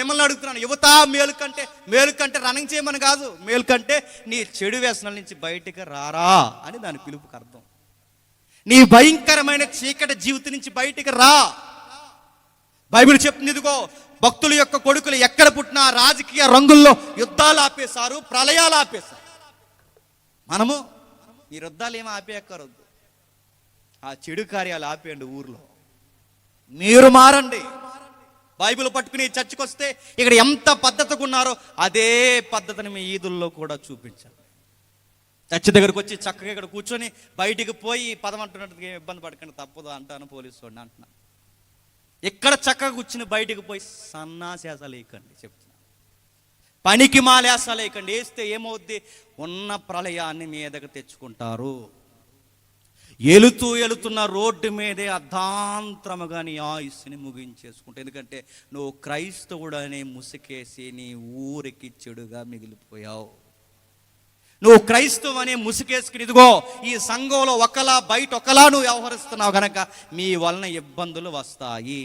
మిమ్మల్ని అడుగుతున్నాను, యువత మేలు కంటే రన్నింగ్ చేయమని కాదు, మేలు కంటే నీ చెడు వ్యసనాల నుంచి బయటికి రారా అని దాని పిలుపుకి అర్థం. నీ భయంకరమైన చీకటి జీవితం నుంచి బయటికి రా. బైబిల్ చెప్తుంది, ఇదిగో భక్తుల యొక్క కొడుకులు ఎక్కడ పుట్టినా రాజకీయ రంగుల్లో యుద్ధాలు ఆపేశారు, ప్రళయాలు ఆపేశారు. మనము ఈ యుద్ధాలు ఏమీ ఆపేయక్కరొద్దు, ఆ చెడు కార్యాలు ఆపేయండి. ఊర్లో మీరు మారండి. బైబిల్ పట్టుకుని చర్చికి వస్తే ఇక్కడ ఎంత పద్ధతిగా ఉన్నారో అదే పద్ధతిని మీ ఈదుల్లో కూడా చూపించండి. చర్చి దగ్గరకు వచ్చి చక్కగా ఇక్కడ కూర్చొని బయటికి పోయి పదం అంటున్నట్టుగా ఏం ఇబ్బంది పడకండి, తప్పదు అంటాను పోలీసు వాడిని అంటున్నాను. ఇక్కడ చక్కగా కూర్చుని బయటికి పోయి సన్నాసేసాలు వేయకండి చెప్తున్నా, పనికి మాలేసాలు వేయకండి. వేస్తే ఏమవుద్ది, ఉన్న ప్రళయాన్ని మీదకి తెచ్చుకుంటారు. ఎలుతున్న రోడ్డు మీదే అర్ధాంతరముగా నీ ఆయుస్సుని ముగించేసుకుంటా. ఎందుకంటే నువ్వు క్రైస్తవుడనే ముసుకేసి నీ ఊరికి చెడుగా మిగిలిపోయావు. నువ్వు క్రైస్తవు అనే ముసుకేసుకుని ఇదిగో ఈ సంఘంలో ఒకలా బయట ఒకలా నువ్వు వ్యవహరిస్తున్నావు కనుక మీ వలన ఇబ్బందులు వస్తాయి.